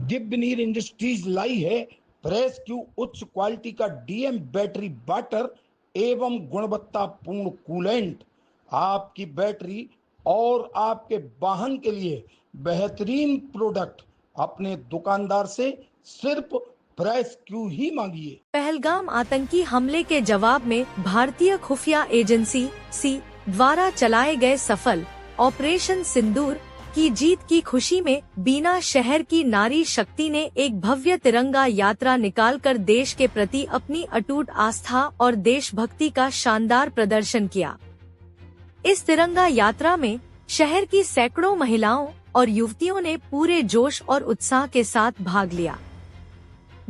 दिव्यनीर industries लाई है press Q उच्च quality का डीएम बैटरी वाटर एवं गुणवत्तापूर्ण कूलेंट आपकी बैटरी और आपके वाहन के लिए बेहतरीन प्रोडक्ट अपने दुकानदार से सिर्फ प्रेस क्यू ही मांगिए। पहलगाम आतंकी हमले के जवाब में भारतीय खुफिया एजेंसी सी द्वारा चलाए गए सफल ऑपरेशन सिंदूर की जीत की खुशी में बीना शहर की नारी शक्ति ने एक भव्य तिरंगा यात्रा निकालकर देश के प्रति अपनी अटूट आस्था और देशभक्ति का शानदार प्रदर्शन किया। इस तिरंगा यात्रा में शहर की सैकड़ों महिलाओं और युवतियों ने पूरे जोश और उत्साह के साथ भाग लिया।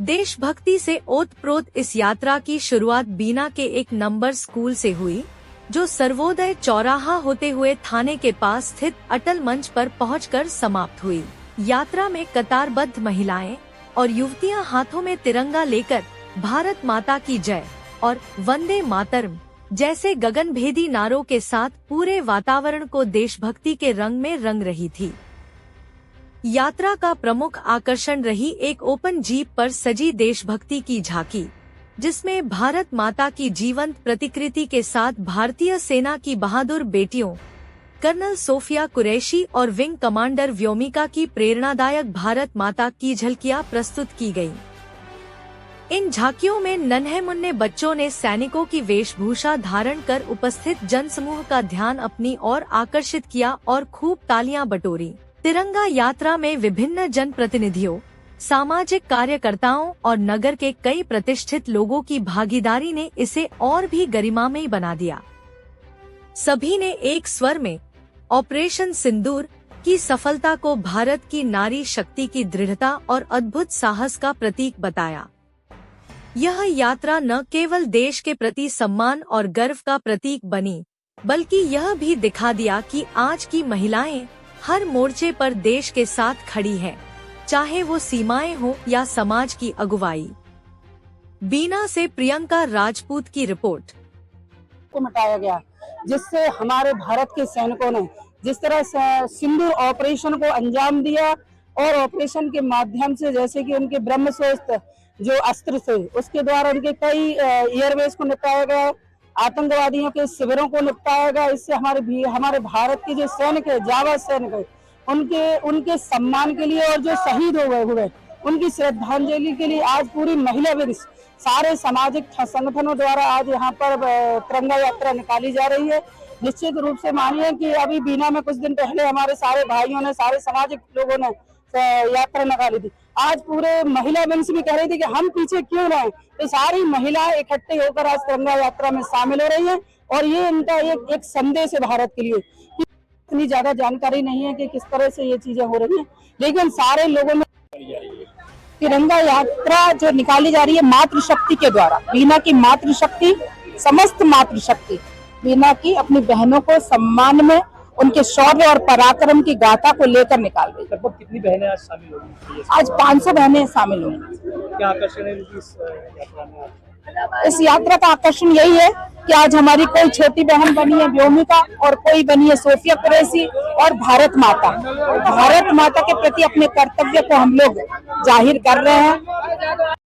देशभक्ति से ओतप्रोत इस यात्रा की शुरुआत बीना के एक नंबर स्कूल से हुई, जो सर्वोदय चौराहा होते हुए थाने के पास स्थित अटल मंच पर पहुंचकर समाप्त हुई। यात्रा में कतारबद्ध महिलाएं और युवतियां हाथों में तिरंगा लेकर भारत माता की जय और वंदे मातरम जैसे गगनभेदी नारों के साथ पूरे वातावरण को देशभक्ति के रंग में रंग रही थी। यात्रा का प्रमुख आकर्षण रही एक ओपन जीप पर सजी देशभक्ति की झांकी, जिसमें भारत माता की जीवंत प्रतिकृति के साथ भारतीय सेना की बहादुर बेटियों कर्नल सोफिया कुरैशी और विंग कमांडर व्योमिका की प्रेरणादायक भारत माता की झलकियां प्रस्तुत की गयी। इन झांकियों में नन्हे मुन्ने बच्चों ने सैनिकों की वेशभूषा धारण कर उपस्थित जनसमूह का ध्यान अपनी ओर आकर्षित किया और खूब तालियां बटोरी। तिरंगा यात्रा में विभिन्न जनप्रतिनिधियों, सामाजिक कार्यकर्ताओं और नगर के कई प्रतिष्ठित लोगों की भागीदारी ने इसे और भी गरिमामयी बना दिया। सभी ने एक स्वर में ऑपरेशन सिंदूर की सफलता को भारत की नारी शक्ति की दृढ़ता और अद्भुत साहस का प्रतीक बताया। यह यात्रा न केवल देश के प्रति सम्मान और गर्व का प्रतीक बनी, बल्कि यह भी दिखा दिया कि आज की महिलाएं हर मोर्चे पर देश के साथ खड़ी हैं, चाहे वो सीमाएं हो या समाज की अगुवाई। बीना से प्रियंका राजपूत की रिपोर्ट। को मिटाया गया, जिससे हमारे भारत के सैनिकों ने जिस तरह सिंदूर ऑपरेशन को अंजाम दिया और ऑपरेशन के माध्यम से जैसे कि उनके ब्रह्मोस्त्र जो अस्त्र थे उसके द्वारा उनके कई एयरवेज को निपटाया गया, आतंकवादियों के शिविरों को निपटाया गया। इससे हमारे भारत के जो सैनिक है, जाबाज सैनिक है, उनके सम्मान के लिए और जो शहीद हो गए हुए उनकी श्रद्धांजलि के लिए आज पूरी महिला वर्ग सारे सामाजिक संगठनों द्वारा आज यहाँ पर तिरंगा यात्रा निकाली जा रही है। निश्चित रूप से मानिए कि अभी बीना में कुछ दिन पहले हमारे सारे भाइयों ने, सारे सामाजिक लोगों ने यात्रा निकाली थी। आज पूरे महिला वंश भी कह रही थी कि हम पीछे क्यों रहे, तो सारी महिलाएं इकट्ठे होकर आज तिरंगा यात्रा में शामिल हो रही है और ये इनका एक संदेश है भारत के लिए। इतनी ज्यादा जानकारी नहीं है कि किस तरह से ये चीजें हो रही हैं, लेकिन सारे लोगों में तिरंगा यात्रा जो निकाली जा रही है मातृशक्ति के द्वारा, बीना की मातृशक्ति, समस्त मातृशक्ति बीना की अपनी बहनों को सम्मान में उनके शौर्य और पराक्रम की गाथा को लेकर निकाल रही है। लगभग कितनी बहनें आज शामिल होंगी? आज 500 बहनें शामिल होंगी। क्या आकर्षण है इस यात्रा में? इस यात्रा का आकर्षण यही है कि आज हमारी कोई छोटी बहन बनी है व्योमिका और कोई बनी है सोफिया कुरैशी और भारत माता के प्रति अपने कर्तव्य को हम लोग जाहिर कर रहे हैं।